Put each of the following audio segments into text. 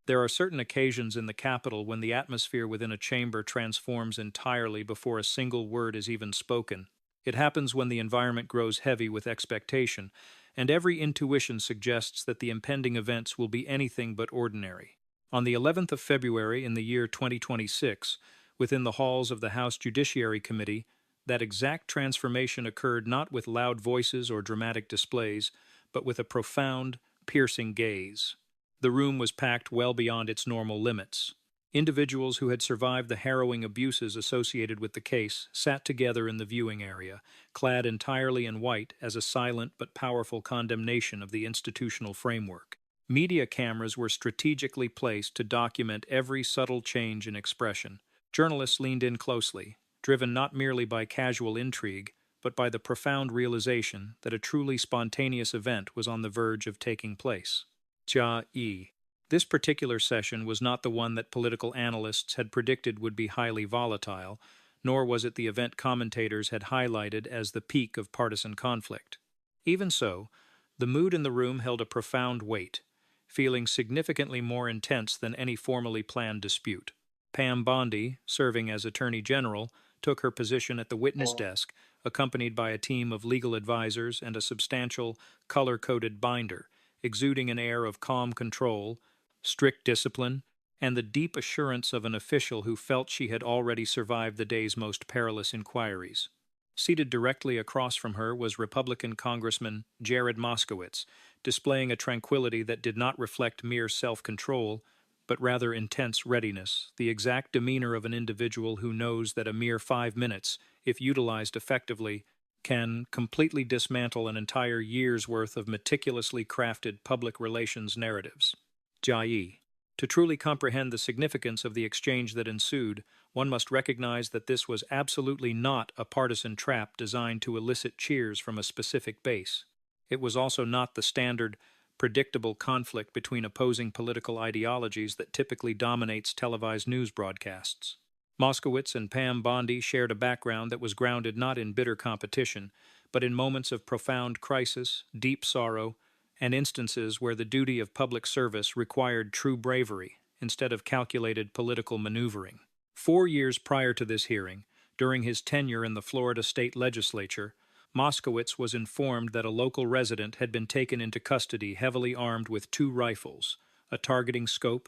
There are certain occasions in the Capitol when the atmosphere within a chamber transforms entirely before a single word is even spoken. It happens when the environment grows heavy with expectation, and every intuition suggests that the impending events will be anything but ordinary. On the 11th of February in the year 2026, within the halls of the House Judiciary Committee, that exact transformation occurred not with loud voices or dramatic displays, but with a profound, piercing gaze. The room was packed well beyond its normal limits. Individuals who had survived the harrowing abuses associated with the case sat together in the viewing area, clad entirely in white as a silent but powerful condemnation of the institutional framework. Media cameras were strategically placed to document every subtle change in expression. Journalists leaned in closely, driven not merely by casual intrigue, but by the profound realization that a truly spontaneous event was on the verge of taking place. Jia. This particular session was not the one that political analysts had predicted would be highly volatile, nor was it the event commentators had highlighted as the peak of partisan conflict. Even so, the mood in the room held a profound weight, feeling significantly more intense than any formally planned dispute. Pam Bondi, serving as Attorney General, took her position at the witness desk, accompanied by a team of legal advisors and a substantial, color-coded binder, exuding an air of calm control, strict discipline, and the deep assurance of an official who felt she had already survived the day's most perilous inquiries. Seated directly across from her was Republican Congressman Jared Moskowitz, displaying a tranquility that did not reflect mere self-control, but rather intense readiness, the exact demeanor of an individual who knows that a mere 5 minutes, if utilized effectively, can completely dismantle an entire year's worth of meticulously crafted public relations narratives. Jai. To truly comprehend the significance of the exchange that ensued, one must recognize that this was absolutely not a partisan trap designed to elicit cheers from a specific base. It was also not the standard, predictable conflict between opposing political ideologies that typically dominates televised news broadcasts. Moskowitz and Pam Bondi shared a background that was grounded not in bitter competition, but in moments of profound crisis, deep sorrow, and instances where the duty of public service required true bravery instead of calculated political maneuvering. 4 years prior to this hearing, during his tenure in the Florida state legislature, Moskowitz was informed that a local resident had been taken into custody heavily armed with 2 rifles, a targeting scope,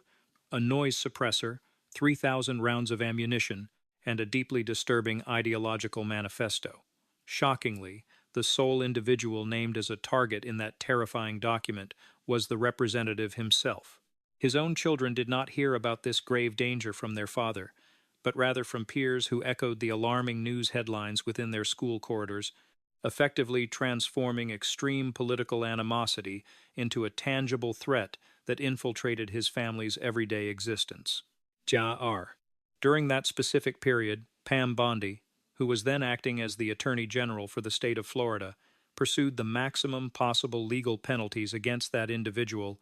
a noise suppressor, 3,000 rounds of ammunition, and a deeply disturbing ideological manifesto. Shockingly, the sole individual named as a target in that terrifying document was the representative himself. His own children did not hear about this grave danger from their father, but rather from peers who echoed the alarming news headlines within their school corridors, effectively transforming extreme political animosity into a tangible threat that infiltrated his family's everyday existence. Jar. During that specific period, Pam Bondi, who was then acting as the Attorney General for the state of Florida, pursued the maximum possible legal penalties against that individual,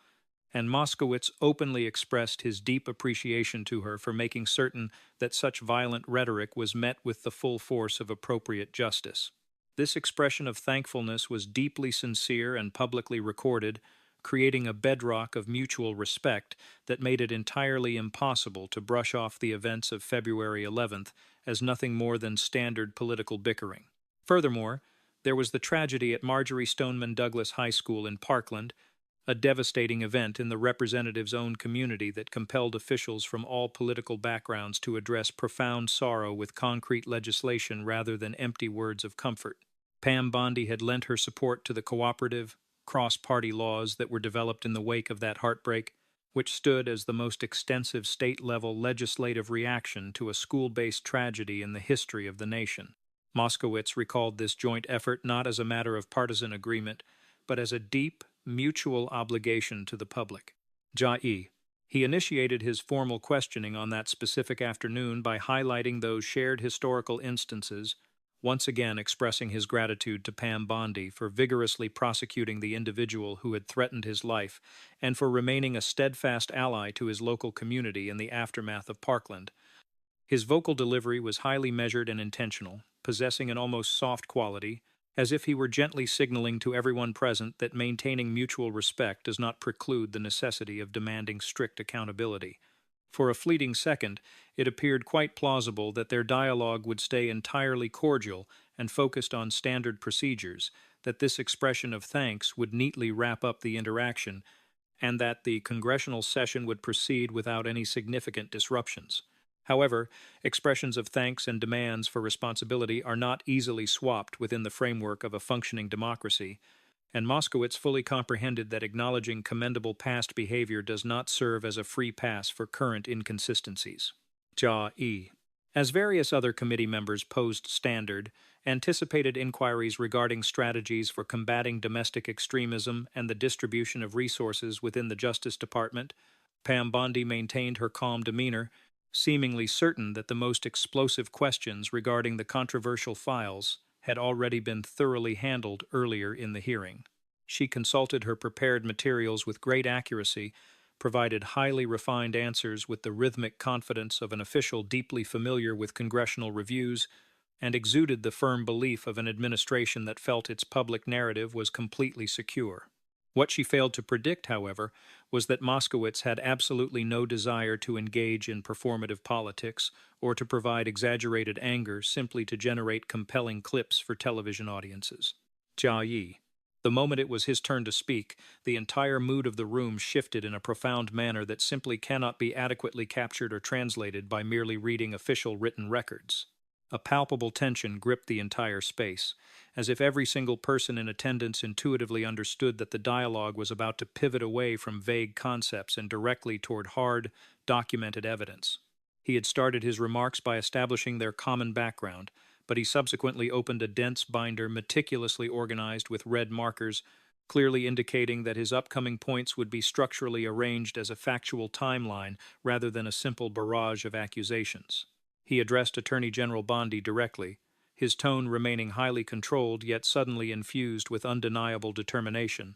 and Moskowitz openly expressed his deep appreciation to her for making certain that such violent rhetoric was met with the full force of appropriate justice. This expression of thankfulness was deeply sincere and publicly recorded, creating a bedrock of mutual respect that made it entirely impossible to brush off the events of February 11th as nothing more than standard political bickering. Furthermore, there was the tragedy at Marjorie Stoneman Douglas High School in Parkland, a devastating event in the representative's own community that compelled officials from all political backgrounds to address profound sorrow with concrete legislation rather than empty words of comfort. Pam Bondi had lent her support to the cooperative, cross-party laws that were developed in the wake of that heartbreak, which stood as the most extensive state-level legislative reaction to a school-based tragedy in the history of the nation. Moskowitz recalled this joint effort not as a matter of partisan agreement, but as a deep, mutual obligation to the public. Jai. He initiated his formal questioning on that specific afternoon by highlighting those shared historical instances, once again expressing his gratitude to Pam Bondi for vigorously prosecuting the individual who had threatened his life and for remaining a steadfast ally to his local community in the aftermath of Parkland. His vocal delivery was highly measured and intentional, possessing an almost soft quality, as if he were gently signaling to everyone present that maintaining mutual respect does not preclude the necessity of demanding strict accountability. For a fleeting second, it appeared quite plausible that their dialogue would stay entirely cordial and focused on standard procedures, that this expression of thanks would neatly wrap up the interaction, and that the congressional session would proceed without any significant disruptions. However, expressions of thanks and demands for responsibility are not easily swapped within the framework of a functioning democracy, and Moskowitz fully comprehended that acknowledging commendable past behavior does not serve as a free pass for current inconsistencies. Ja-e. As various other committee members posed standard, anticipated inquiries regarding strategies for combating domestic extremism and the distribution of resources within the Justice Department, Pam Bondi maintained her calm demeanor, seemingly certain that the most explosive questions regarding the controversial files had already been thoroughly handled earlier in the hearing. She consulted her prepared materials with great accuracy, provided highly refined answers with the rhythmic confidence of an official deeply familiar with congressional reviews, and exuded the firm belief of an administration that felt its public narrative was completely secure. What she failed to predict, however, was that Moskowitz had absolutely no desire to engage in performative politics or to provide exaggerated anger simply to generate compelling clips for television audiences. Ja-e. The moment it was his turn to speak, the entire mood of the room shifted in a profound manner that simply cannot be adequately captured or translated by merely reading official written records. A palpable tension gripped the entire space, as if every single person in attendance intuitively understood that the dialogue was about to pivot away from vague concepts and directly toward hard, documented evidence. He had started his remarks by establishing their common background, but he subsequently opened a dense binder meticulously organized with red markers, clearly indicating that his upcoming points would be structurally arranged as a factual timeline rather than a simple barrage of accusations. He addressed Attorney General Bondi directly, his tone remaining highly controlled yet suddenly infused with undeniable determination.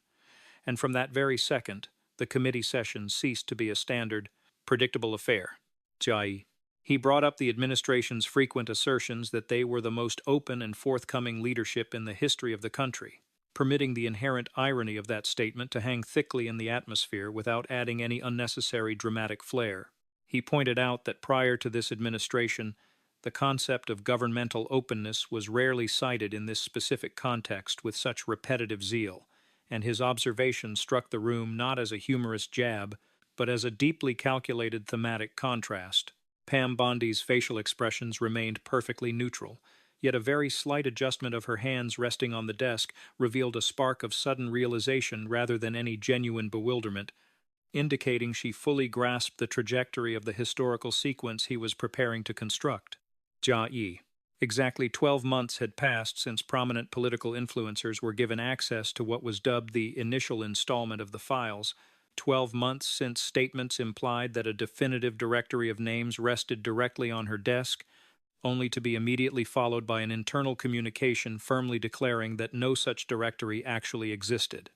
And from that very second, the committee session ceased to be a standard, predictable affair. Ja-e. He brought up the administration's frequent assertions that they were the most open and forthcoming leadership in the history of the country, permitting the inherent irony of that statement to hang thickly in the atmosphere without adding any unnecessary dramatic flair. He pointed out that prior to this administration, the concept of governmental openness was rarely cited in this specific context with such repetitive zeal, and his observation struck the room not as a humorous jab, but as a deeply calculated thematic contrast. Pam Bondi's facial expressions remained perfectly neutral, yet a very slight adjustment of her hands resting on the desk revealed a spark of sudden realization rather than any genuine bewilderment, indicating she fully grasped the trajectory of the historical sequence he was preparing to construct. Ja-e. Exactly 12 months had passed since prominent political influencers were given access to what was dubbed the initial installment of the files, 12 months since statements implied that a definitive directory of names rested directly on her desk, only to be immediately followed by an internal communication firmly declaring that no such directory actually existed.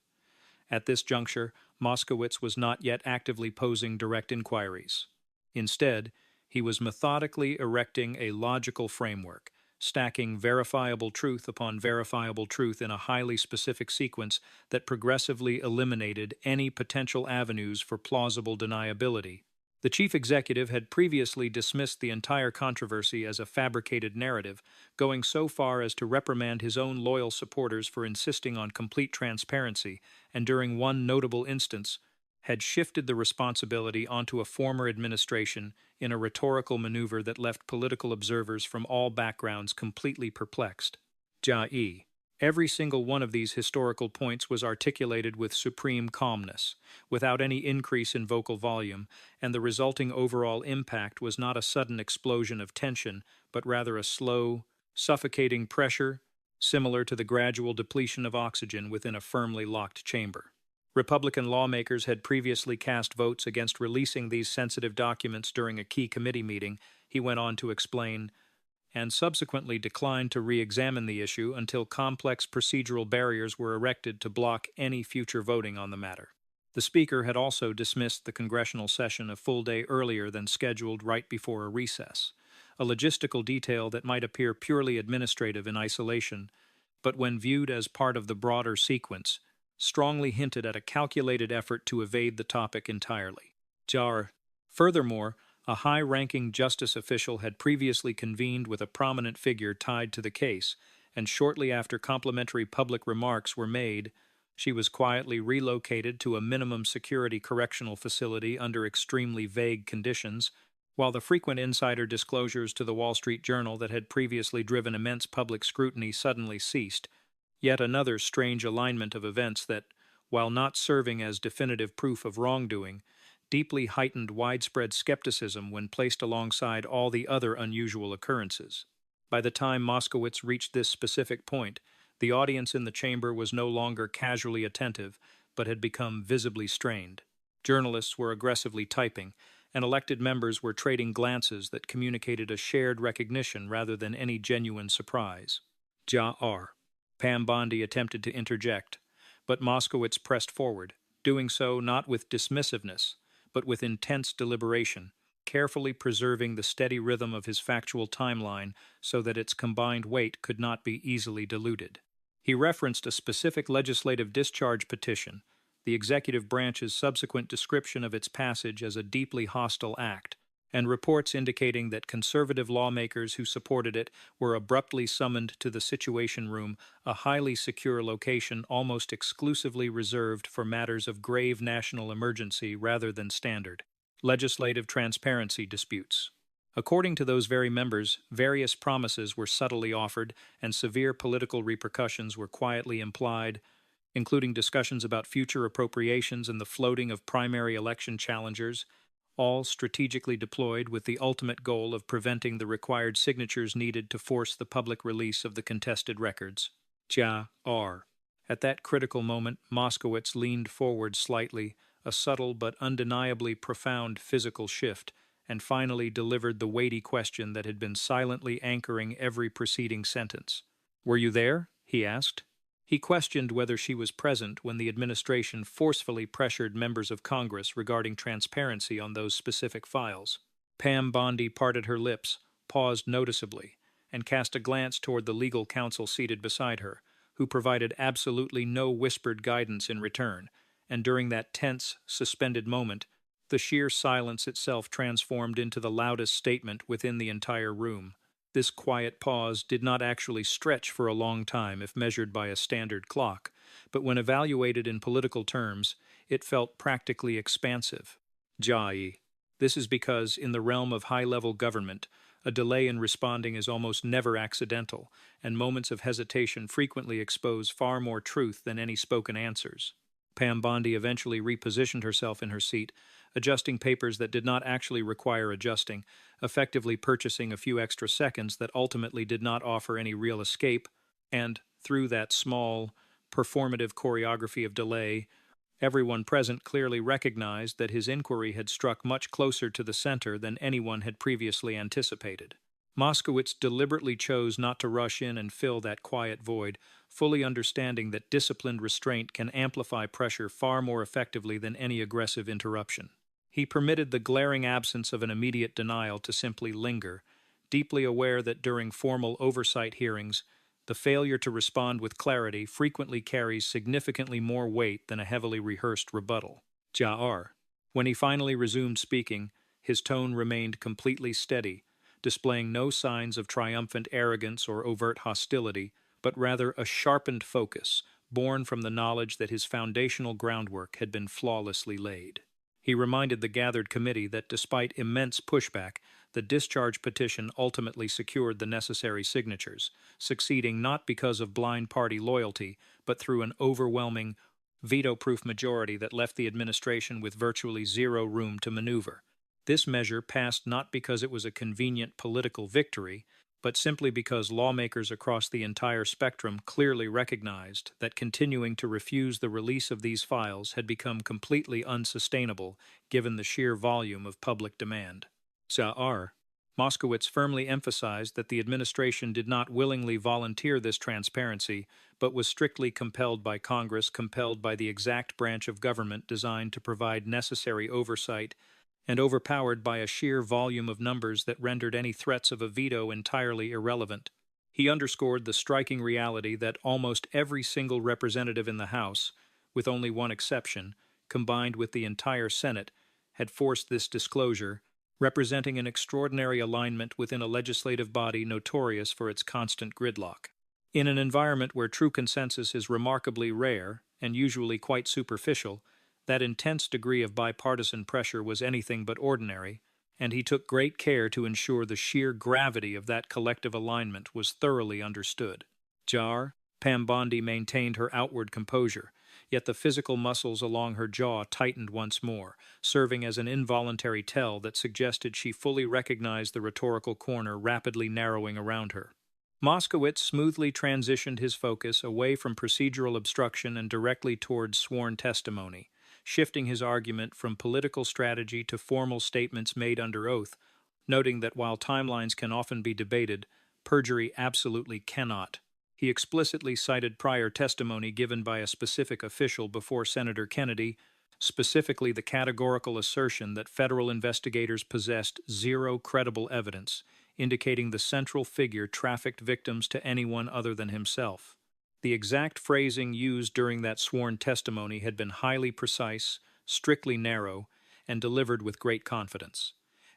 At this juncture, Moskowitz was not yet actively posing direct inquiries. Instead, he was methodically erecting a logical framework, stacking verifiable truth upon verifiable truth in a highly specific sequence that progressively eliminated any potential avenues for plausible deniability. The chief executive had previously dismissed the entire controversy as a fabricated narrative, going so far as to reprimand his own loyal supporters for insisting on complete transparency, and during one notable instance, had shifted the responsibility onto a former administration in a rhetorical maneuver that left political observers from all backgrounds completely perplexed. Ja-e. Every single one of these historical points was articulated with supreme calmness, without any increase in vocal volume, and the resulting overall impact was not a sudden explosion of tension, but rather a slow, suffocating pressure, similar to the gradual depletion of oxygen within a firmly locked chamber. Republican lawmakers had previously cast votes against releasing these sensitive documents during a key committee meeting, he went on to explain, and subsequently declined to re-examine the issue until complex procedural barriers were erected to block any future voting on the matter. The Speaker had also dismissed the congressional session a full day earlier than scheduled right before a recess, a logistical detail that might appear purely administrative in isolation, but when viewed as part of the broader sequence, strongly hinted at a calculated effort to evade the topic entirely. Jar. Furthermore, a high-ranking justice official had previously convened with a prominent figure tied to the case, and shortly after complimentary public remarks were made, she was quietly relocated to a minimum security correctional facility under extremely vague conditions, while the frequent insider disclosures to the Wall Street Journal that had previously driven immense public scrutiny suddenly ceased. Yet another strange alignment of events that, while not serving as definitive proof of wrongdoing, deeply heightened widespread skepticism when placed alongside all the other unusual occurrences. By the time Moskowitz reached this specific point, the audience in the chamber was no longer casually attentive, but had become visibly strained. Journalists were aggressively typing, and elected members were trading glances that communicated a shared recognition rather than any genuine surprise. Ja-R. Pam Bondi attempted to interject, but Moskowitz pressed forward, doing so not with dismissiveness, but with intense deliberation, carefully preserving the steady rhythm of his factual timeline so that its combined weight could not be easily diluted. He referenced a specific legislative discharge petition, the executive branch's subsequent description of its passage as a deeply hostile act, and reports indicating that conservative lawmakers who supported it were abruptly summoned to the Situation Room, a highly secure location almost exclusively reserved for matters of grave national emergency rather than standard legislative transparency disputes. According to those very members, various promises were subtly offered and severe political repercussions were quietly implied, including discussions about future appropriations and the floating of primary election challengers, all strategically deployed with the ultimate goal of preventing the required signatures needed to force the public release of the contested records. Ja-R. At that critical moment, Moskowitz leaned forward slightly, a subtle but undeniably profound physical shift, and finally delivered the weighty question that had been silently anchoring every preceding sentence. "Were you there?" he asked. He questioned whether she was present when the administration forcefully pressured members of Congress regarding transparency on those specific files. Pam Bondi parted her lips, paused noticeably, and cast a glance toward the legal counsel seated beside her, who provided absolutely no whispered guidance in return, and during that tense, suspended moment, the sheer silence itself transformed into the loudest statement within the entire room. This quiet pause did not actually stretch for a long time if measured by a standard clock, but when evaluated in political terms, it felt practically expansive. Jai. This is because, in the realm of high-level government, a delay in responding is almost never accidental, and moments of hesitation frequently expose far more truth than any spoken answers. Pam Bondi eventually repositioned herself in her seat, adjusting papers that did not actually require adjusting, effectively purchasing a few extra seconds that ultimately did not offer any real escape, and, through that small, performative choreography of delay, everyone present clearly recognized that his inquiry had struck much closer to the center than anyone had previously anticipated. Moskowitz deliberately chose not to rush in and fill that quiet void, fully understanding that disciplined restraint can amplify pressure far more effectively than any aggressive interruption. He permitted the glaring absence of an immediate denial to simply linger, deeply aware that during formal oversight hearings, the failure to respond with clarity frequently carries significantly more weight than a heavily rehearsed rebuttal. Ja-R. When he finally resumed speaking, his tone remained completely steady, displaying no signs of triumphant arrogance or overt hostility, but rather a sharpened focus, born from the knowledge that his foundational groundwork had been flawlessly laid. He reminded the gathered committee that despite immense pushback, the discharge petition ultimately secured the necessary signatures, succeeding not because of blind party loyalty, but through an overwhelming, veto-proof majority that left the administration with virtually zero room to maneuver. This measure passed not because it was a convenient political victory, but simply because lawmakers across the entire spectrum clearly recognized that continuing to refuse the release of these files had become completely unsustainable given the sheer volume of public demand. Ja-R. Moskowitz firmly emphasized that the administration did not willingly volunteer this transparency, but was strictly compelled by Congress, compelled by the exact branch of government designed to provide necessary oversight, and overpowered by a sheer volume of numbers that rendered any threats of a veto entirely irrelevant. He underscored the striking reality that almost every single representative in the House, with only one exception, combined with the entire Senate, had forced this disclosure, representing an extraordinary alignment within a legislative body notorious for its constant gridlock. In an environment where true consensus is remarkably rare and usually quite superficial, that intense degree of bipartisan pressure was anything but ordinary, and he took great care to ensure the sheer gravity of that collective alignment was thoroughly understood. Pam Bondi maintained her outward composure, yet the physical muscles along her jaw tightened once more, serving as an involuntary tell that suggested she fully recognized the rhetorical corner rapidly narrowing around her. Moskowitz smoothly transitioned his focus away from procedural obstruction and directly towards sworn testimony, shifting his argument from political strategy to formal statements made under oath, noting that while timelines can often be debated, perjury absolutely cannot. He explicitly cited prior testimony given by a specific official before Senator Kennedy, specifically the categorical assertion that federal investigators possessed zero credible evidence, indicating the central figure trafficked victims to anyone other than himself. The exact phrasing used during that sworn testimony had been highly precise, strictly narrow, and delivered with great confidence.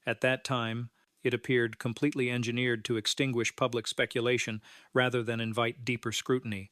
At that time, it appeared completely engineered to extinguish public speculation rather than invite deeper scrutiny.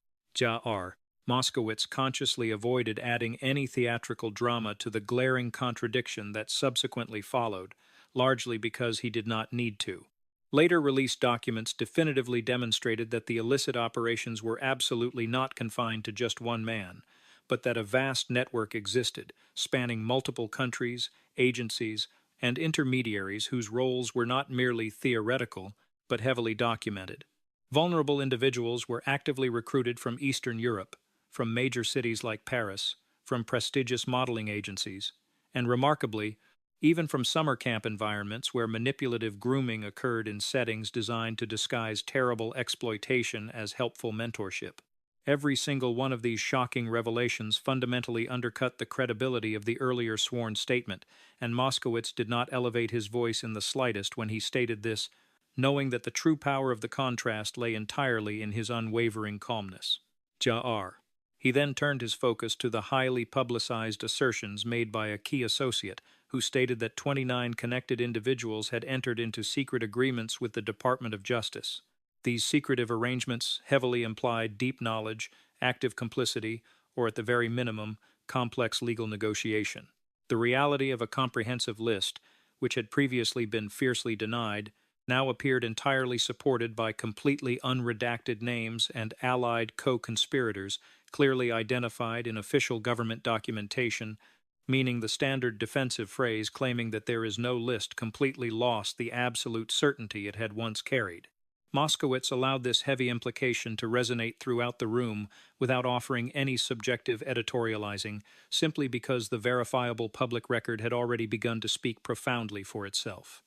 Moskowitz consciously avoided adding any theatrical drama to the glaring contradiction that subsequently followed, largely because he did not need to. Later released documents definitively demonstrated that the illicit operations were absolutely not confined to just one man, but that a vast network existed, spanning multiple countries, agencies, and intermediaries whose roles were not merely theoretical, but heavily documented. Vulnerable individuals were actively recruited from Eastern Europe, from major cities like Paris, from prestigious modeling agencies, and remarkably, even from summer camp environments where manipulative grooming occurred in settings designed to disguise terrible exploitation as helpful mentorship. Every single one of these shocking revelations fundamentally undercut the credibility of the earlier sworn statement, and Moskowitz did not elevate his voice in the slightest when he stated this, knowing that the true power of the contrast lay entirely in his unwavering calmness. He then turned his focus to the highly publicized assertions made by a key associate, who stated that 29 connected individuals had entered into secret agreements with the Department of Justice. These secretive arrangements heavily implied deep knowledge, active complicity, or at the very minimum, complex legal negotiation. The reality of a comprehensive list, which had previously been fiercely denied, now appeared entirely supported by completely unredacted names and allied co-conspirators clearly identified in official government documentation, meaning the standard defensive phrase claiming that there is no list completely lost the absolute certainty it had once carried. Moskowitz allowed this heavy implication to resonate throughout the room without offering any subjective editorializing, simply because the verifiable public record had already begun to speak profoundly for itself.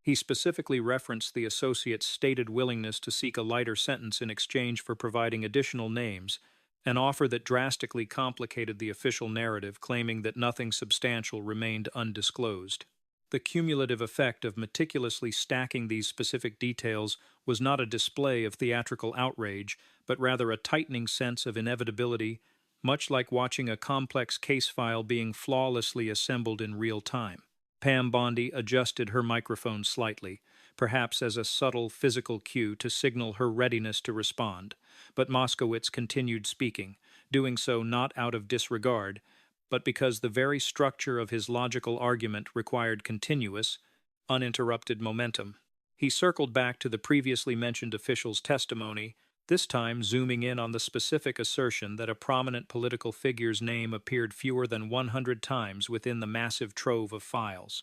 He specifically referenced the associate's stated willingness to seek a lighter sentence in exchange for providing additional names, an offer that drastically complicated the official narrative claiming that nothing substantial remained undisclosed. The cumulative effect of meticulously stacking these specific details was not a display of theatrical outrage, but rather a tightening sense of inevitability, much like watching a complex case file being flawlessly assembled in real time. Pam Bondi adjusted her microphone slightly, perhaps as a subtle physical cue to signal her readiness to respond, but Moskowitz continued speaking, doing so not out of disregard, but because the very structure of his logical argument required continuous, uninterrupted momentum. He circled back to the previously mentioned official's testimony, this time zooming in on the specific assertion that a prominent political figure's name appeared fewer than 100 times within the massive trove of files.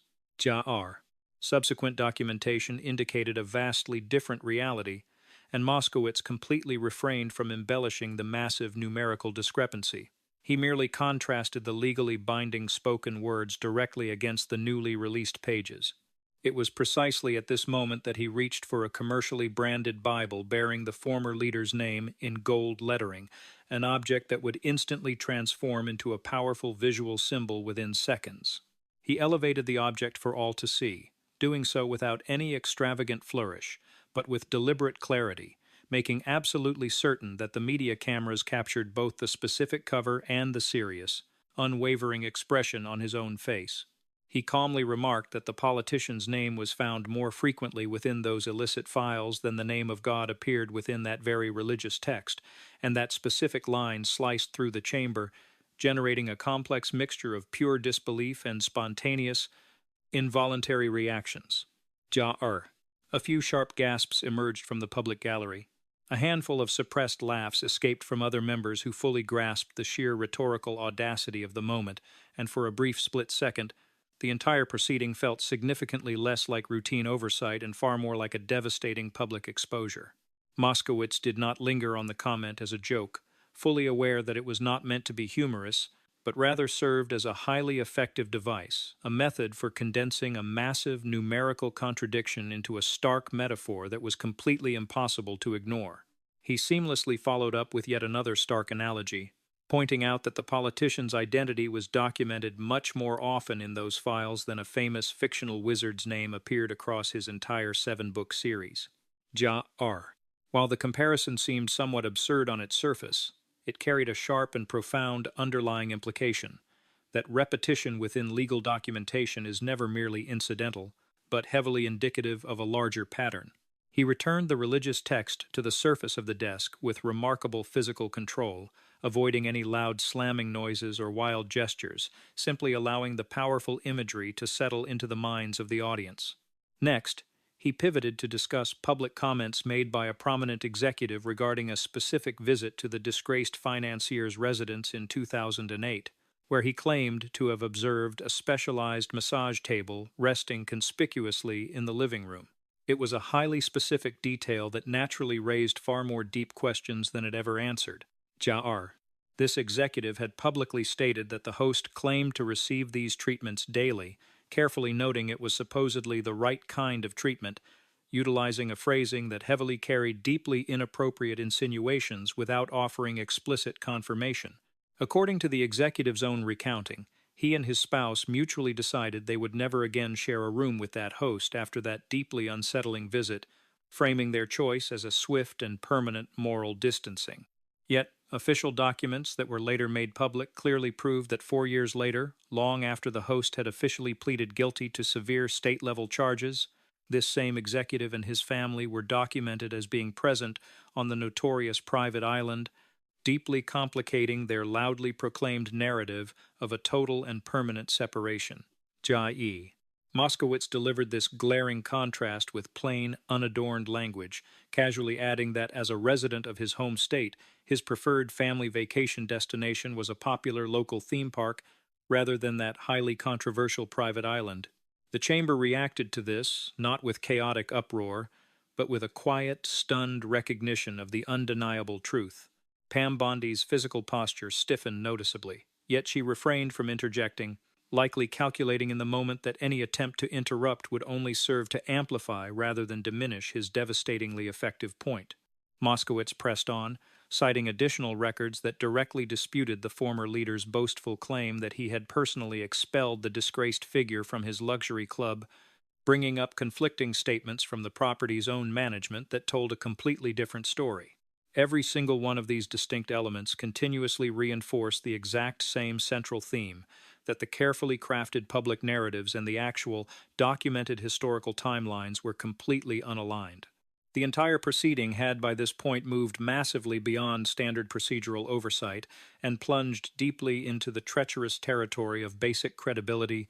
Subsequent documentation indicated a vastly different reality, and Moskowitz completely refrained from embellishing the massive numerical discrepancy. He merely contrasted the legally binding spoken words directly against the newly released pages. It was precisely at this moment that he reached for a commercially branded Bible bearing the former leader's name in gold lettering, an object that would instantly transform into a powerful visual symbol within seconds. He elevated the object for all to see, doing so without any extravagant flourish, but with deliberate clarity, making absolutely certain that the media cameras captured both the specific cover and the serious, unwavering expression on his own face. He calmly remarked that the politician's name was found more frequently within those illicit files than the name of God appeared within that very religious text, and that specific line sliced through the chamber, generating a complex mixture of pure disbelief and spontaneous, involuntary reactions. Ja-er. A few sharp gasps emerged from the public gallery. A handful of suppressed laughs escaped from other members who fully grasped the sheer rhetorical audacity of the moment, and for a brief split second, the entire proceeding felt significantly less like routine oversight and far more like a devastating public exposure. Moskowitz did not linger on the comment as a joke, fully aware that it was not meant to be humorous, but rather served as a highly effective device, a method for condensing a massive numerical contradiction into a stark metaphor that was completely impossible to ignore. He seamlessly followed up with yet another stark analogy, pointing out that the politician's identity was documented much more often in those files than a famous fictional wizard's name appeared across his entire 7-book series. Ja-er. While the comparison seemed somewhat absurd on its surface, it carried a sharp and profound underlying implication, that repetition within legal documentation is never merely incidental, but heavily indicative of a larger pattern. He returned the religious text to the surface of the desk with remarkable physical control, avoiding any loud slamming noises or wild gestures, simply allowing the powerful imagery to settle into the minds of the audience. Next, he pivoted to discuss public comments made by a prominent executive regarding a specific visit to the disgraced financier's residence in 2008, where he claimed to have observed a specialized massage table resting conspicuously in the living room. It was a highly specific detail that naturally raised far more deep questions than it ever answered. Ja-er. This executive had publicly stated that the host claimed to receive these treatments daily, carefully noting it was supposedly the right kind of treatment, utilizing a phrasing that heavily carried deeply inappropriate insinuations without offering explicit confirmation. According to the executive's own recounting, he and his spouse mutually decided they would never again share a room with that host after that deeply unsettling visit, framing their choice as a swift and permanent moral distancing. Yet, official documents that were later made public clearly proved that 4 years later, long after the host had officially pleaded guilty to severe state-level charges, this same executive and his family were documented as being present on the notorious private island, deeply complicating their loudly proclaimed narrative of a total and permanent separation. Ja-e. Moskowitz delivered this glaring contrast with plain, unadorned language, casually adding that as a resident of his home state, his preferred family vacation destination was a popular local theme park rather than that highly controversial private island. The chamber reacted to this, not with chaotic uproar, but with a quiet, stunned recognition of the undeniable truth. Pam Bondi's physical posture stiffened noticeably, yet she refrained from interjecting, likely calculating in the moment that any attempt to interrupt would only serve to amplify rather than diminish his devastatingly effective point. Moskowitz pressed on, citing additional records that directly disputed the former leader's boastful claim that he had personally expelled the disgraced figure from his luxury club, bringing up conflicting statements from the property's own management that told a completely different story. Every single one of these distinct elements continuously reinforced the exact same central theme, that the carefully crafted public narratives and the actual, documented historical timelines were completely unaligned. The entire proceeding had by this point moved massively beyond standard procedural oversight and plunged deeply into the treacherous territory of basic credibility,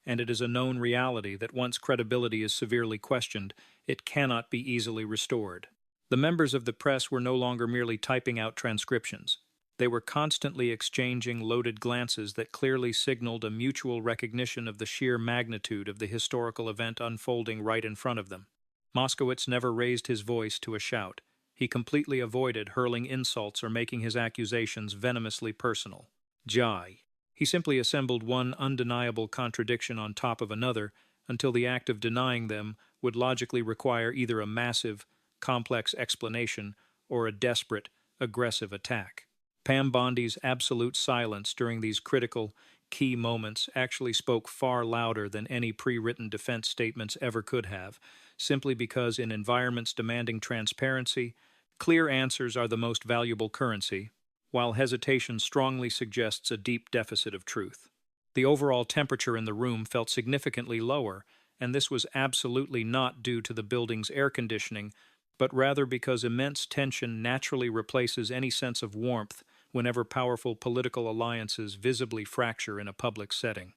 and it is a known reality that once credibility is severely questioned, it cannot be easily restored. The members of the press were no longer merely typing out transcriptions. They were constantly exchanging loaded glances that clearly signaled a mutual recognition of the sheer magnitude of the historical event unfolding right in front of them. Moskowitz never raised his voice to a shout. He completely avoided hurling insults or making his accusations venomously personal. Jai. He simply assembled one undeniable contradiction on top of another until the act of denying them would logically require either a massive, complex explanation or a desperate, aggressive attack. Pam Bondi's absolute silence during these critical, key moments actually spoke far louder than any pre-written defense statements ever could have, simply because in environments demanding transparency, clear answers are the most valuable currency, while hesitation strongly suggests a deep deficit of truth. The overall temperature in the room felt significantly lower, and this was absolutely not due to the building's air conditioning, but rather because immense tension naturally replaces any sense of warmth whenever powerful political alliances visibly fracture in a public setting.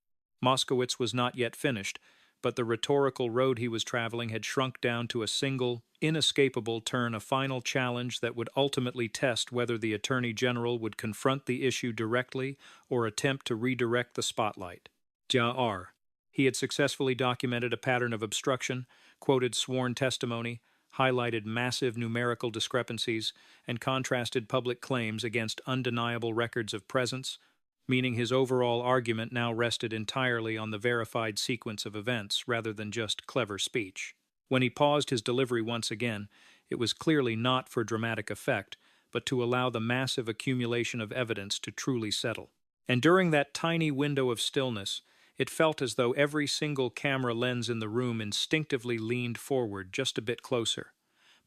Moskowitz was not yet finished, but the rhetorical road he was traveling had shrunk down to a single, inescapable turn, a final challenge that would ultimately test whether the Attorney General would confront the issue directly or attempt to redirect the spotlight. Jar. He had successfully documented a pattern of obstruction, quoted sworn testimony, highlighted massive numerical discrepancies, and contrasted public claims against undeniable records of presence, meaning his overall argument now rested entirely on the verified sequence of events rather than just clever speech. When he paused his delivery once again, it was clearly not for dramatic effect, but to allow the massive accumulation of evidence to truly settle. And during that tiny window of stillness, it felt as though every single camera lens in the room instinctively leaned forward just a bit closer.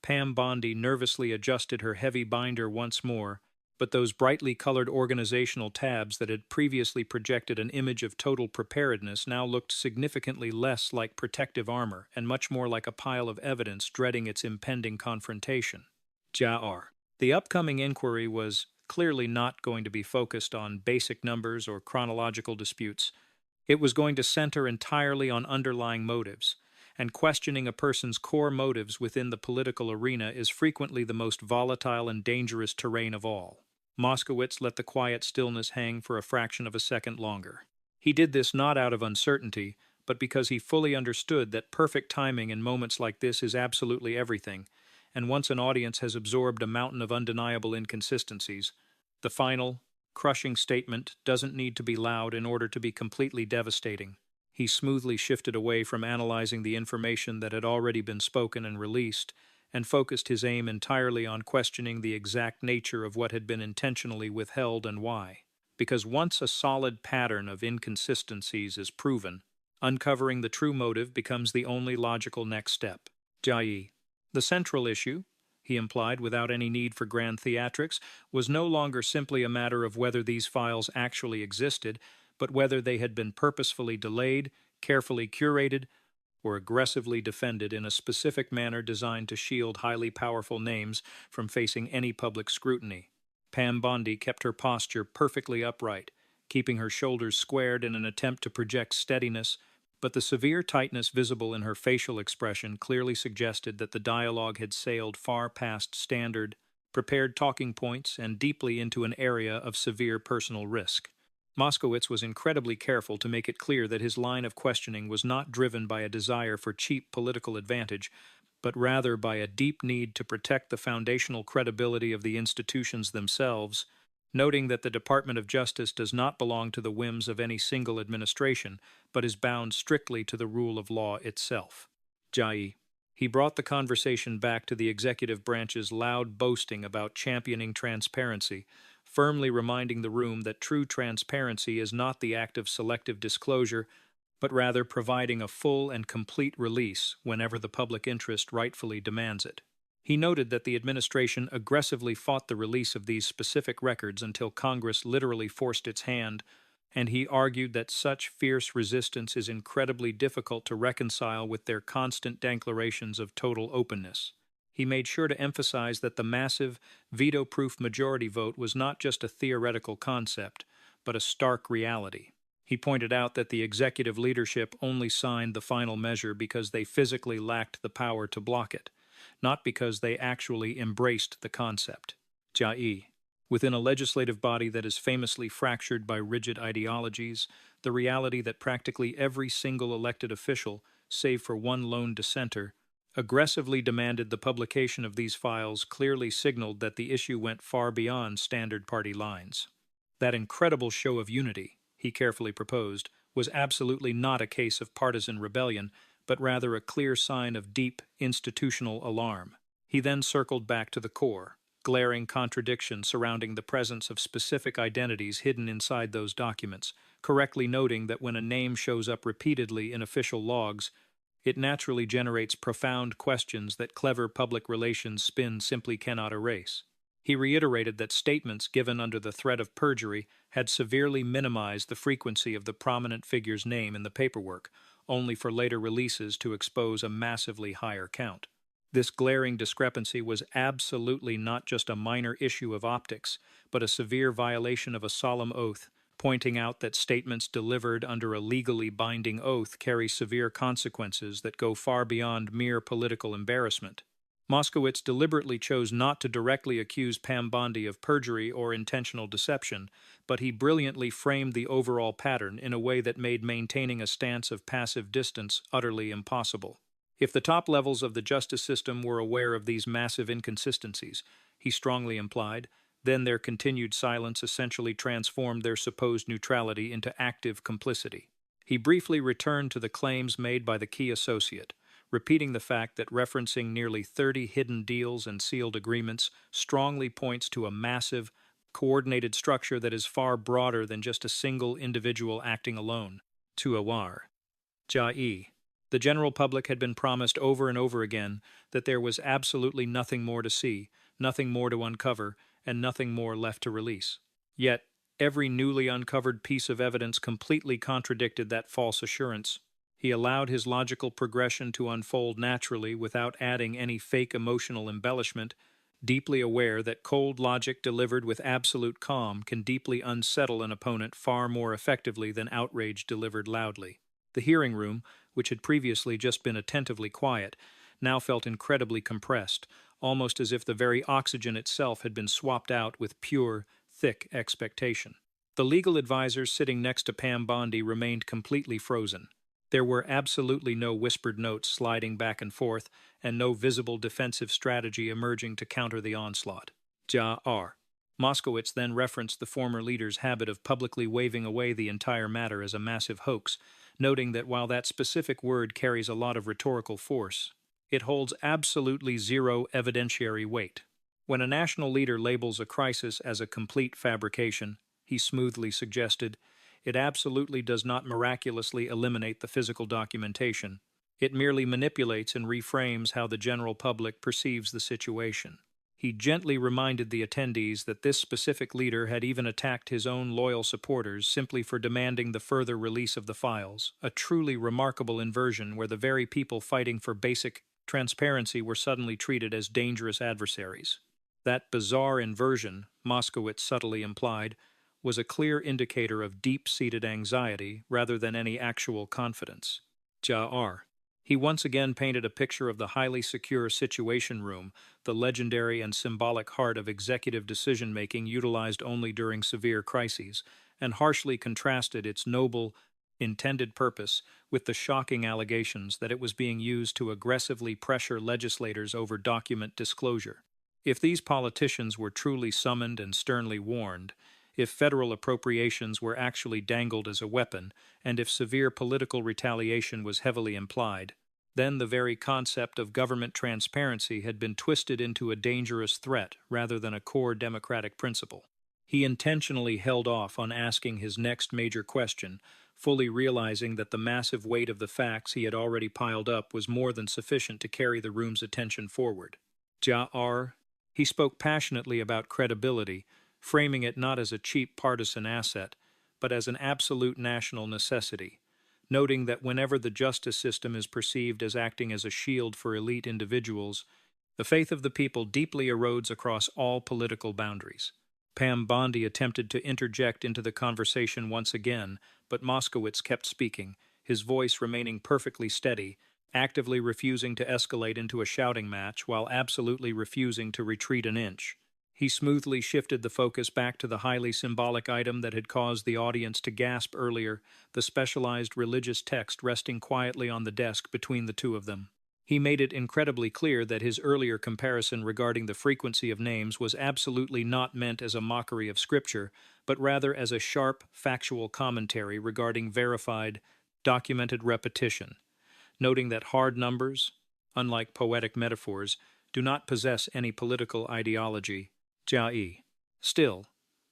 Pam Bondi nervously adjusted her heavy binder once more, but those brightly colored organizational tabs that had previously projected an image of total preparedness now looked significantly less like protective armor and much more like a pile of evidence dreading its impending confrontation. Jar. The upcoming inquiry was clearly not going to be focused on basic numbers or chronological disputes. It was going to center entirely on underlying motives, and questioning a person's core motives within the political arena is frequently the most volatile and dangerous terrain of all. Moskowitz let the quiet stillness hang for a fraction of a second longer. He did this not out of uncertainty, but because he fully understood that perfect timing in moments like this is absolutely everything, and once an audience has absorbed a mountain of undeniable inconsistencies, the final, crushing statement doesn't need to be loud in order to be completely devastating. He smoothly shifted away from analyzing the information that had already been spoken and released, and focused his aim entirely on questioning the exact nature of what had been intentionally withheld and why. Because once a solid pattern of inconsistencies is proven, uncovering the true motive becomes the only logical next step. Jai. The central issue, he implied without any need for grand theatrics, was no longer simply a matter of whether these files actually existed, but whether they had been purposefully delayed, carefully curated, or aggressively defended in a specific manner designed to shield highly powerful names from facing any public scrutiny. Pam Bondi kept her posture perfectly upright, keeping her shoulders squared in an attempt to project steadiness, but the severe tightness visible in her facial expression clearly suggested that the dialogue had sailed far past standard, prepared talking points and deeply into an area of severe personal risk. Moskowitz was incredibly careful to make it clear that his line of questioning was not driven by a desire for cheap political advantage, but rather by a deep need to protect the foundational credibility of the institutions themselves, noting that the Department of Justice does not belong to the whims of any single administration, but is bound strictly to the rule of law itself. Jai. He brought the conversation back to the executive branch's loud boasting about championing transparency, firmly reminding the room that true transparency is not the act of selective disclosure, but rather providing a full and complete release whenever the public interest rightfully demands it. He noted that the administration aggressively fought the release of these specific records until Congress literally forced its hand, and he argued that such fierce resistance is incredibly difficult to reconcile with their constant declarations of total openness. He made sure to emphasize that the massive, veto-proof majority vote was not just a theoretical concept, but a stark reality. He pointed out that the executive leadership only signed the final measure because they physically lacked the power to block it, not because they actually embraced the concept. Jai. Within a legislative body that is famously fractured by rigid ideologies, the reality that practically every single elected official, save for one lone dissenter, aggressively demanded the publication of these files clearly signaled that the issue went far beyond standard party lines. That incredible show of unity, he carefully proposed, was absolutely not a case of partisan rebellion, but rather a clear sign of deep institutional alarm. He then circled back to the core, glaring contradiction surrounding the presence of specific identities hidden inside those documents, correctly noting that when a name shows up repeatedly in official logs, it naturally generates profound questions that clever public relations spin simply cannot erase. He reiterated that statements given under the threat of perjury had severely minimized the frequency of the prominent figure's name in the paperwork, only for later releases to expose a massively higher count. This glaring discrepancy was absolutely not just a minor issue of optics, but a severe violation of a solemn oath, pointing out that statements delivered under a legally binding oath carry severe consequences that go far beyond mere political embarrassment. Moskowitz deliberately chose not to directly accuse Pam Bondi of perjury or intentional deception, but he brilliantly framed the overall pattern in a way that made maintaining a stance of passive distance utterly impossible. If the top levels of the justice system were aware of these massive inconsistencies, he strongly implied, then their continued silence essentially transformed their supposed neutrality into active complicity. He briefly returned to the claims made by the key associate, repeating the fact that referencing nearly 30 hidden deals and sealed agreements strongly points to a massive, coordinated structure that is far broader than just a single individual acting alone. To Awar. Ja'i. The general public had been promised over and over again that there was absolutely nothing more to see, nothing more to uncover, and nothing more left to release. Yet, every newly uncovered piece of evidence completely contradicted that false assurance. He allowed his logical progression to unfold naturally without adding any fake emotional embellishment, deeply aware that cold logic delivered with absolute calm can deeply unsettle an opponent far more effectively than outrage delivered loudly. The hearing room, which had previously just been attentively quiet, now felt incredibly compressed, almost as if the very oxygen itself had been swapped out with pure, thick expectation. The legal advisors sitting next to Pam Bondi remained completely frozen. There were absolutely no whispered notes sliding back and forth, and no visible defensive strategy emerging to counter the onslaught. Ja-R. Moskowitz then referenced the former leader's habit of publicly waving away the entire matter as a massive hoax, noting that while that specific word carries a lot of rhetorical force, it holds absolutely zero evidentiary weight. When a national leader labels a crisis as a complete fabrication, he smoothly suggested, it absolutely does not miraculously eliminate the physical documentation. It merely manipulates and reframes how the general public perceives the situation. He gently reminded the attendees that this specific leader had even attacked his own loyal supporters simply for demanding the further release of the files, a truly remarkable inversion where the very people fighting for basic transparency were suddenly treated as dangerous adversaries. That bizarre inversion, Moskowitz subtly implied, was a clear indicator of deep-seated anxiety rather than any actual confidence. Ja-R. He once again painted a picture of the highly secure Situation Room, the legendary and symbolic heart of executive decision-making utilized only during severe crises, and harshly contrasted its noble, intended purpose with the shocking allegations that it was being used to aggressively pressure legislators over document disclosure. If these politicians were truly summoned and sternly warned, if federal appropriations were actually dangled as a weapon, and if severe political retaliation was heavily implied, then the very concept of government transparency had been twisted into a dangerous threat rather than a core democratic principle. He intentionally held off on asking his next major question, fully realizing that the massive weight of the facts he had already piled up was more than sufficient to carry the room's attention forward. Ja-R. He spoke passionately about credibility, framing it not as a cheap partisan asset, but as an absolute national necessity, noting that whenever the justice system is perceived as acting as a shield for elite individuals, the faith of the people deeply erodes across all political boundaries. Pam Bondi attempted to interject into the conversation once again, but Moskowitz kept speaking, his voice remaining perfectly steady, actively refusing to escalate into a shouting match while absolutely refusing to retreat an inch. He smoothly shifted the focus back to the highly symbolic item that had caused the audience to gasp earlier, the specialized religious text resting quietly on the desk between the two of them. He made it incredibly clear that his earlier comparison regarding the frequency of names was absolutely not meant as a mockery of Scripture, but rather as a sharp, factual commentary regarding verified, documented repetition, noting that hard numbers, unlike poetic metaphors, do not possess any political ideology. Jia. Still,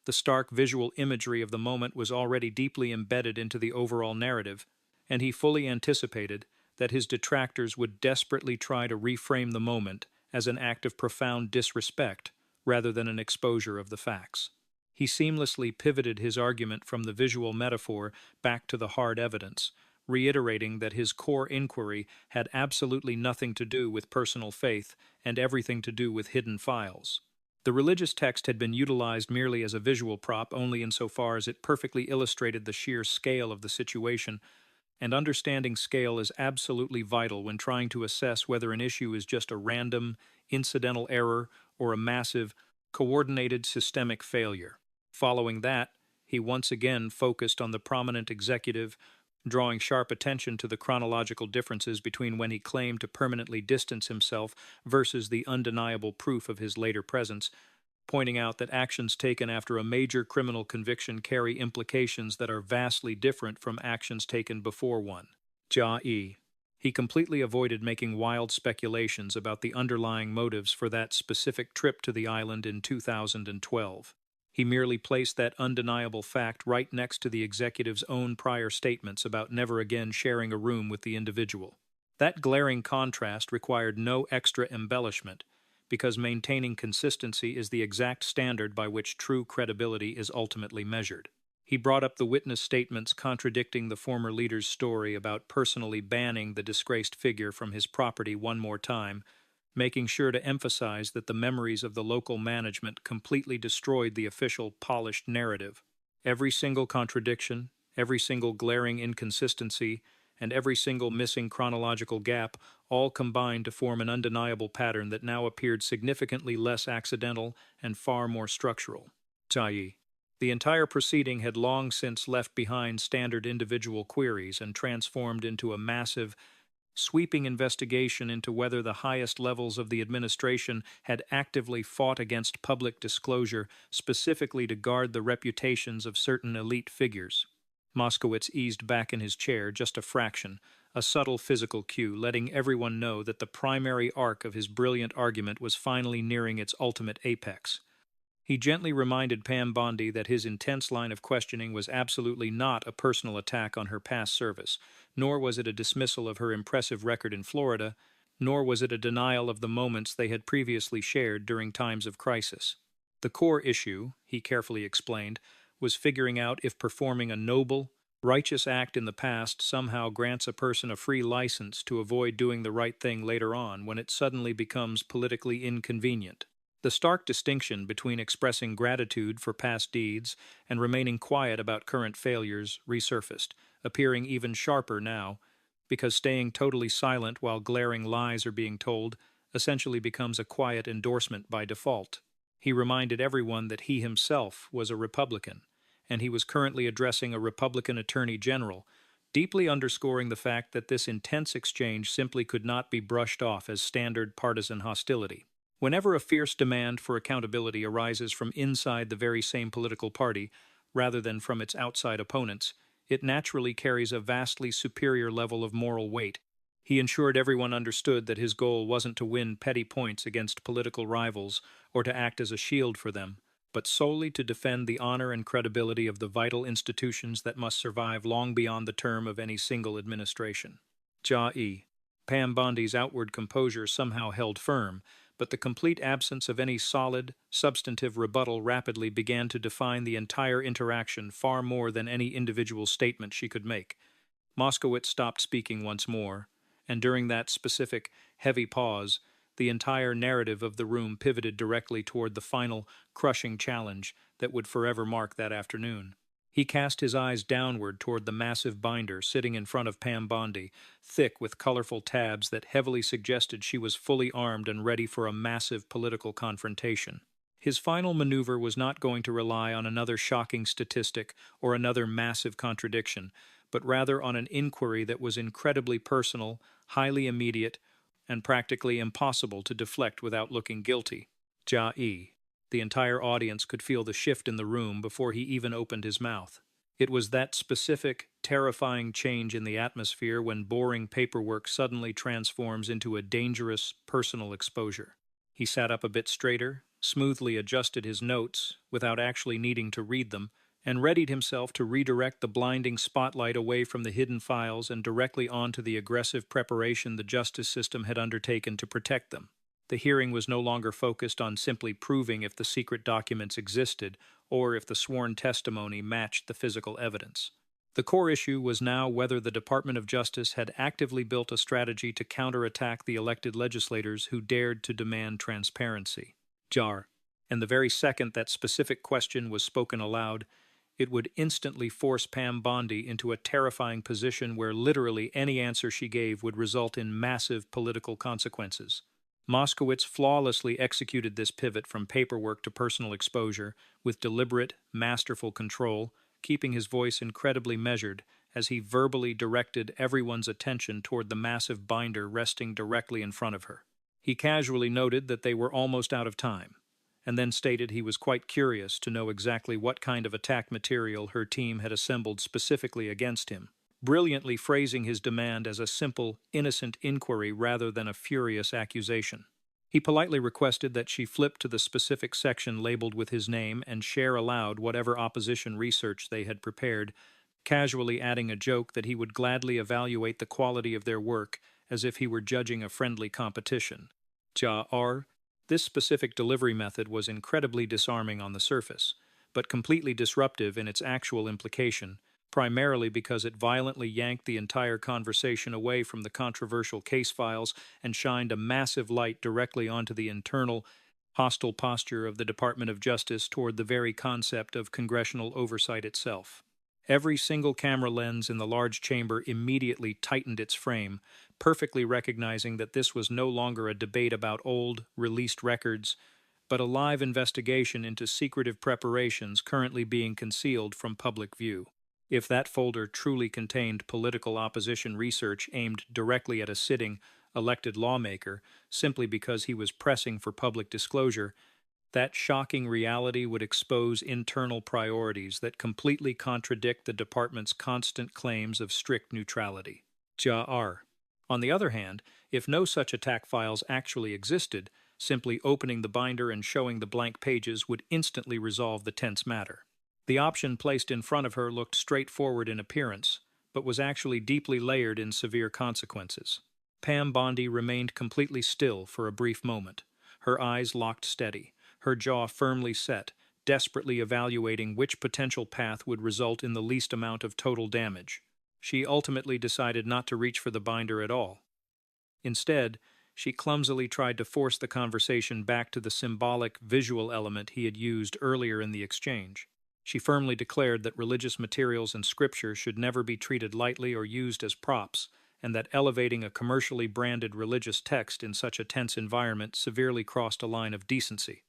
the stark visual imagery of the moment was already deeply embedded into the overall narrative, and he fully anticipated that his detractors would desperately try to reframe the moment as an act of profound disrespect rather than an exposure of the facts. He seamlessly pivoted his argument from the visual metaphor back to the hard evidence, reiterating that his core inquiry had absolutely nothing to do with personal faith and everything to do with hidden files. The religious text had been utilized merely as a visual prop only insofar as it perfectly illustrated the sheer scale of the situation, and understanding scale is absolutely vital when trying to assess whether an issue is just a random, incidental error or a massive, coordinated systemic failure. Following that, he once again focused on the prominent executive, drawing sharp attention to the chronological differences between when he claimed to permanently distance himself versus the undeniable proof of his later presence, pointing out that actions taken after a major criminal conviction carry implications that are vastly different from actions taken before one. Jia. He completely avoided making wild speculations about the underlying motives for that specific trip to the island in 2012. He merely placed that undeniable fact right next to the executive's own prior statements about never again sharing a room with the individual. That glaring contrast required no extra embellishment, because maintaining consistency is the exact standard by which true credibility is ultimately measured. He brought up the witness statements contradicting the former leader's story about personally banning the disgraced figure from his property one more time, making sure to emphasize that the memories of the local management completely destroyed the official polished narrative. Every single contradiction, every single glaring inconsistency, and every single missing chronological gap all combined to form an undeniable pattern that now appeared significantly less accidental and far more structural. Jia. The entire proceeding had long since left behind standard individual queries and transformed into a massive, sweeping investigation into whether the highest levels of the administration had actively fought against public disclosure specifically to guard the reputations of certain elite figures. Moskowitz eased back in his chair just a fraction, a subtle physical cue letting everyone know that the primary arc of his brilliant argument was finally nearing its ultimate apex. He gently reminded Pam Bondi that his intense line of questioning was absolutely not a personal attack on her past service, nor was it a dismissal of her impressive record in Florida, nor was it a denial of the moments they had previously shared during times of crisis. The core issue, he carefully explained, was figuring out if performing a noble, righteous act in the past somehow grants a person a free license to avoid doing the right thing later on when it suddenly becomes politically inconvenient. The stark distinction between expressing gratitude for past deeds and remaining quiet about current failures resurfaced, appearing even sharper now, because staying totally silent while glaring lies are being told essentially becomes a quiet endorsement by default. He reminded everyone that he himself was a Republican, and he was currently addressing a Republican Attorney General, deeply underscoring the fact that this intense exchange simply could not be brushed off as standard partisan hostility. Whenever a fierce demand for accountability arises from inside the very same political party, rather than from its outside opponents, it naturally carries a vastly superior level of moral weight. He ensured everyone understood that his goal wasn't to win petty points against political rivals or to act as a shield for them, but solely to defend the honor and credibility of the vital institutions that must survive long beyond the term of any single administration. Jia. Pam Bondi's outward composure somehow held firm, but the complete absence of any solid, substantive rebuttal rapidly began to define the entire interaction far more than any individual statement she could make. Moskowitz stopped speaking once more, and during that specific, heavy pause, the entire narrative of the room pivoted directly toward the final, crushing challenge that would forever mark that afternoon. He cast his eyes downward toward the massive binder sitting in front of Pam Bondi, thick with colorful tabs that heavily suggested she was fully armed and ready for a massive political confrontation. His final maneuver was not going to rely on another shocking statistic or another massive contradiction, but rather on an inquiry that was incredibly personal, highly immediate, and practically impossible to deflect without looking guilty. Jia. The entire audience could feel the shift in the room before he even opened his mouth. It was that specific, terrifying change in the atmosphere when boring paperwork suddenly transforms into a dangerous, personal exposure. He sat up a bit straighter, smoothly adjusted his notes without actually needing to read them, and readied himself to redirect the blinding spotlight away from the hidden files and directly onto the aggressive preparation the justice system had undertaken to protect them. The hearing was no longer focused on simply proving if the secret documents existed or if the sworn testimony matched the physical evidence. The core issue was now whether the Department of Justice had actively built a strategy to counterattack the elected legislators who dared to demand transparency. Jar. And the very second that specific question was spoken aloud, it would instantly force Pam Bondi into a terrifying position where literally any answer she gave would result in massive political consequences. Moskowitz flawlessly executed this pivot from paperwork to personal exposure with deliberate, masterful control, keeping his voice incredibly measured as he verbally directed everyone's attention toward the massive binder resting directly in front of her. He casually noted that they were almost out of time, and then stated he was quite curious to know exactly what kind of attack material her team had assembled specifically against him, brilliantly phrasing his demand as a simple, innocent inquiry rather than a furious accusation. He politely requested that she flip to the specific section labeled with his name and share aloud whatever opposition research they had prepared, casually adding a joke that he would gladly evaluate the quality of their work as if he were judging a friendly competition. This specific delivery method was incredibly disarming on the surface, but completely disruptive in its actual implication, primarily because it violently yanked the entire conversation away from the controversial case files and shined a massive light directly onto the internal, hostile posture of the Department of Justice toward the very concept of congressional oversight itself. Every single camera lens in the large chamber immediately tightened its frame, perfectly recognizing that this was no longer a debate about old, released records, but a live investigation into secretive preparations currently being concealed from public view. If that folder truly contained political opposition research aimed directly at a sitting, elected lawmaker, simply because he was pressing for public disclosure, that shocking reality would expose internal priorities that completely contradict the department's constant claims of strict neutrality. On the other hand, if no such attack files actually existed, simply opening the binder and showing the blank pages would instantly resolve the tense matter. The option placed in front of her looked straightforward in appearance, but was actually deeply layered in severe consequences. Pam Bondi remained completely still for a brief moment, her eyes locked steady, her jaw firmly set, desperately evaluating which potential path would result in the least amount of total damage. She ultimately decided not to reach for the binder at all. Instead, she clumsily tried to force the conversation back to the symbolic, visual element he had used earlier in the exchange. She firmly declared that religious materials and scripture should never be treated lightly or used as props, and that elevating a commercially branded religious text in such a tense environment severely crossed a line of decency.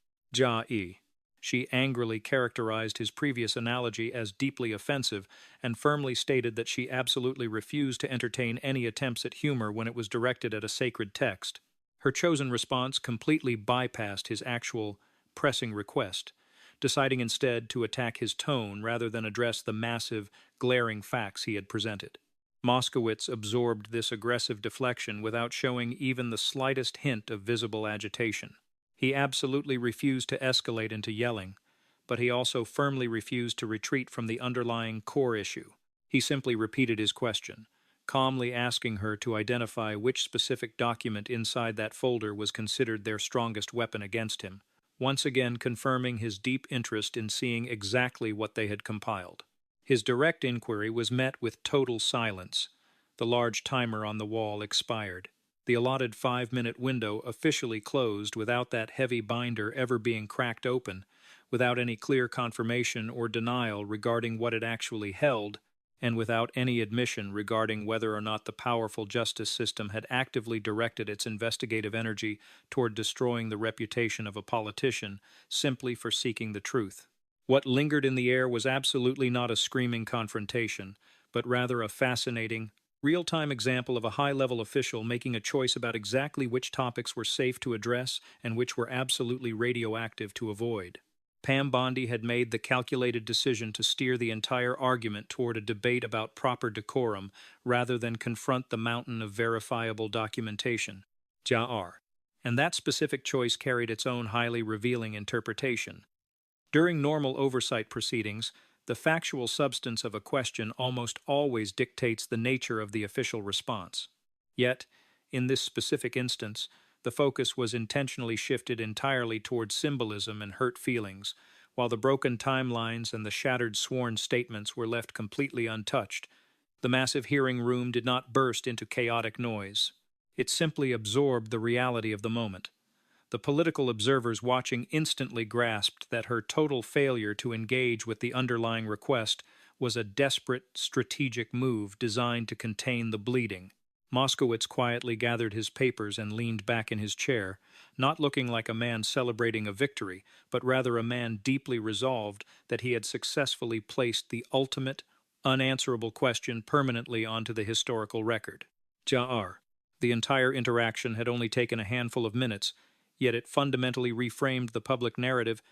She angrily characterized his previous analogy as deeply offensive and firmly stated that she absolutely refused to entertain any attempts at humor when it was directed at a sacred text. Her chosen response completely bypassed his actual, pressing request, deciding instead to attack his tone rather than address the massive, glaring facts he had presented. Moskowitz absorbed this aggressive deflection without showing even the slightest hint of visible agitation. He absolutely refused to escalate into yelling, but he also firmly refused to retreat from the underlying core issue. He simply repeated his question, calmly asking her to identify which specific document inside that folder was considered their strongest weapon against him, once again confirming his deep interest in seeing exactly what they had compiled. His direct inquiry was met with total silence. The large timer on the wall expired. The allotted 5-minute window officially closed without that heavy binder ever being cracked open, without any clear confirmation or denial regarding what it actually held, and without any admission regarding whether or not the powerful justice system had actively directed its investigative energy toward destroying the reputation of a politician simply for seeking the truth. What lingered in the air was absolutely not a screaming confrontation, but rather a fascinating, real-time example of a high-level official making a choice about exactly which topics were safe to address and which were absolutely radioactive to avoid. Pam Bondi had made the calculated decision to steer the entire argument toward a debate about proper decorum rather than confront the mountain of verifiable documentation. and that specific choice carried its own highly revealing interpretation. During normal oversight proceedings, the factual substance of a question almost always dictates the nature of the official response. Yet, in this specific instance, the focus was intentionally shifted entirely toward symbolism and hurt feelings, while the broken timelines and the shattered sworn statements were left completely untouched. The massive hearing room did not burst into chaotic noise. It simply absorbed the reality of the moment. The political observers watching instantly grasped that her total failure to engage with the underlying request was a desperate, strategic move designed to contain the bleeding. Moskowitz quietly gathered his papers and leaned back in his chair, not looking like a man celebrating a victory, but rather a man deeply resolved that he had successfully placed the ultimate, unanswerable question permanently onto the historical record. Jar. The entire interaction had only taken a handful of minutes, yet it fundamentally reframed the public narrative,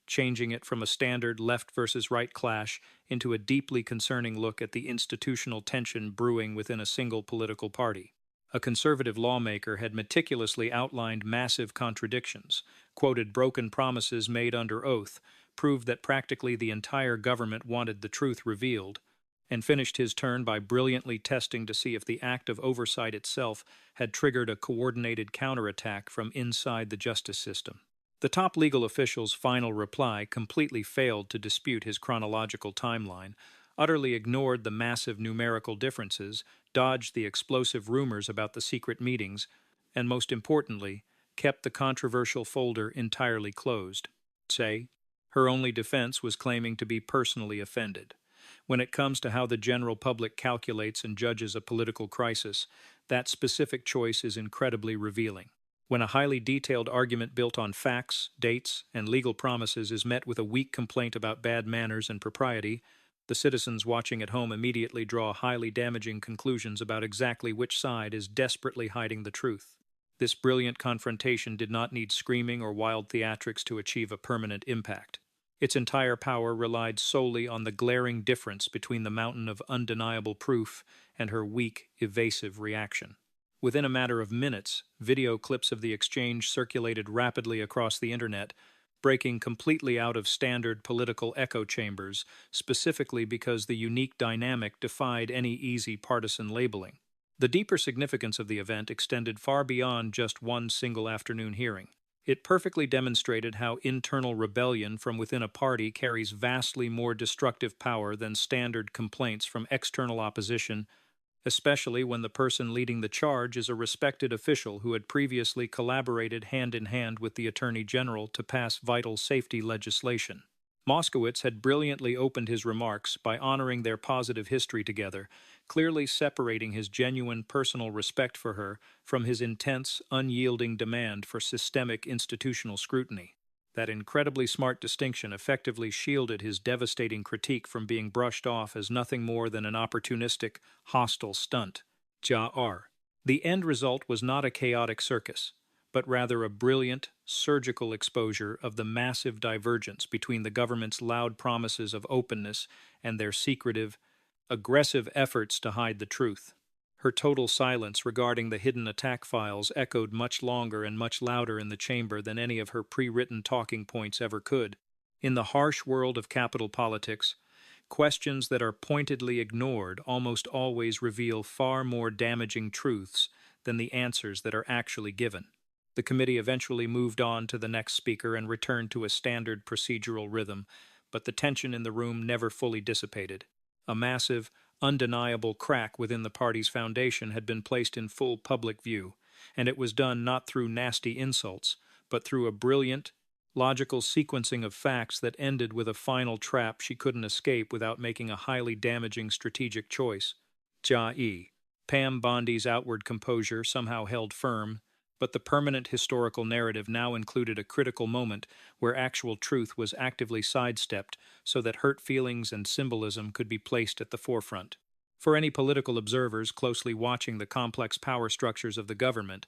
changing it from a standard left versus right clash into a deeply concerning look at the institutional tension brewing within a single political party. A conservative lawmaker had meticulously outlined massive contradictions, quoted broken promises made under oath, proved that practically the entire government wanted the truth revealed, and finished his turn by brilliantly testing to see if the act of oversight itself had triggered a coordinated counterattack from inside the justice system. The top legal official's final reply completely failed to dispute his chronological timeline, utterly ignored the massive numerical differences, dodged the explosive rumors about the secret meetings, and most importantly, kept the controversial folder entirely closed. Her only defense was claiming to be personally offended. When it comes to how the general public calculates and judges a political crisis, that specific choice is incredibly revealing. When a highly detailed argument built on facts, dates, and legal promises is met with a weak complaint about bad manners and propriety, the citizens watching at home immediately draw highly damaging conclusions about exactly which side is desperately hiding the truth. This brilliant confrontation did not need screaming or wild theatrics to achieve a permanent impact. Its entire power relied solely on the glaring difference between the mountain of undeniable proof and her weak, evasive reaction. Within a matter of minutes, video clips of the exchange circulated rapidly across the internet, breaking completely out of standard political echo chambers, specifically because the unique dynamic defied any easy partisan labeling. The deeper significance of the event extended far beyond just one single afternoon hearing. It perfectly demonstrated how internal rebellion from within a party carries vastly more destructive power than standard complaints from external opposition, especially when the person leading the charge is a respected official who had previously collaborated hand in hand with the Attorney General to pass vital safety legislation. Moskowitz had brilliantly opened his remarks by honoring their positive history together, clearly separating his genuine personal respect for her from his intense, unyielding demand for systemic institutional scrutiny. That incredibly smart distinction effectively shielded his devastating critique from being brushed off as nothing more than an opportunistic, hostile stunt. The end result was not a chaotic circus, but rather a brilliant, surgical exposure of the massive divergence between the government's loud promises of openness and their secretive, aggressive efforts to hide the truth. Her total silence regarding the hidden attack files echoed much longer and much louder in the chamber than any of her pre-written talking points ever could. In the harsh world of capital politics, questions that are pointedly ignored almost always reveal far more damaging truths than the answers that are actually given. The committee eventually moved on to the next speaker and returned to a standard procedural rhythm, but the tension in the room never fully dissipated. A massive, undeniable crack within the party's foundation had been placed in full public view, and it was done not through nasty insults, but through a brilliant, logical sequencing of facts that ended with a final trap she couldn't escape without making a highly damaging strategic choice. Pam Bondi's outward composure somehow held firm, but the permanent historical narrative now included a critical moment where actual truth was actively sidestepped so that hurt feelings and symbolism could be placed at the forefront. For any political observers closely watching the complex power structures of the government,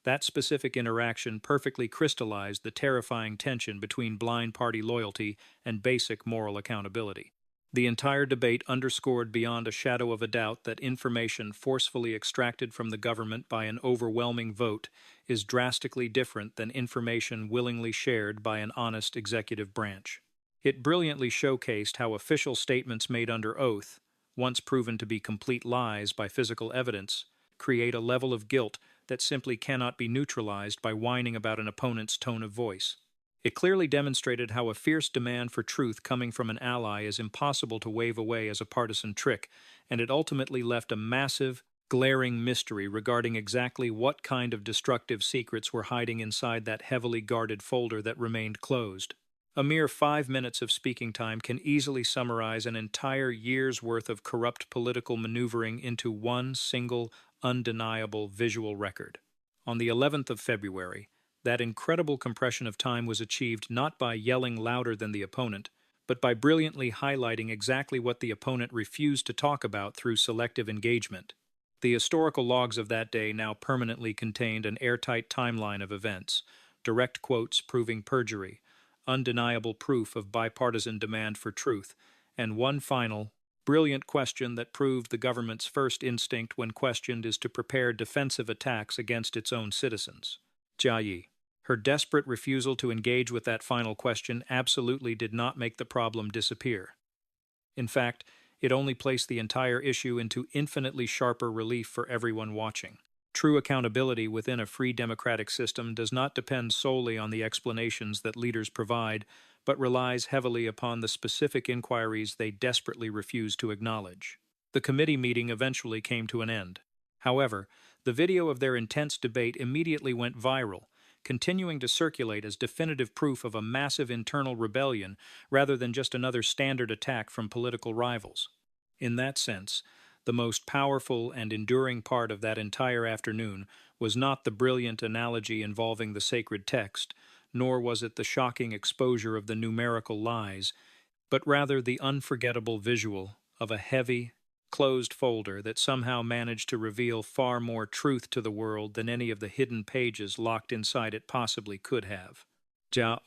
that specific interaction perfectly crystallized the terrifying tension between blind party loyalty and basic moral accountability. The entire debate underscored beyond a shadow of a doubt that information forcefully extracted from the government by an overwhelming vote is drastically different than information willingly shared by an honest executive branch. It brilliantly showcased how official statements made under oath, once proven to be complete lies by physical evidence, create a level of guilt that simply cannot be neutralized by whining about an opponent's tone of voice. It clearly demonstrated how a fierce demand for truth coming from an ally is impossible to wave away as a partisan trick, and it ultimately left a massive, glaring mystery regarding exactly what kind of destructive secrets were hiding inside that heavily guarded folder that remained closed. A mere 5 minutes of speaking time can easily summarize an entire year's worth of corrupt political maneuvering into one single, undeniable visual record. On the 11th of February, that incredible compression of time was achieved not by yelling louder than the opponent, but by brilliantly highlighting exactly what the opponent refused to talk about through selective engagement. The historical logs of that day now permanently contained an airtight timeline of events, direct quotes proving perjury, undeniable proof of bipartisan demand for truth, and one final, brilliant question that proved the government's first instinct when questioned is to prepare defensive attacks against its own citizens. Jia. Her desperate refusal to engage with that final question absolutely did not make the problem disappear. In fact, it only placed the entire issue into infinitely sharper relief for everyone watching. True accountability within a free democratic system does not depend solely on the explanations that leaders provide, but relies heavily upon the specific inquiries they desperately refuse to acknowledge. The committee meeting eventually came to an end. However, the video of their intense debate immediately went viral, continuing to circulate as definitive proof of a massive internal rebellion rather than just another standard attack from political rivals. In that sense, the most powerful and enduring part of that entire afternoon was not the brilliant analogy involving the sacred text, nor was it the shocking exposure of the numerical lies, but rather the unforgettable visual of a heavy, closed folder that somehow managed to reveal far more truth to the world than any of the hidden pages locked inside it possibly could have. Jared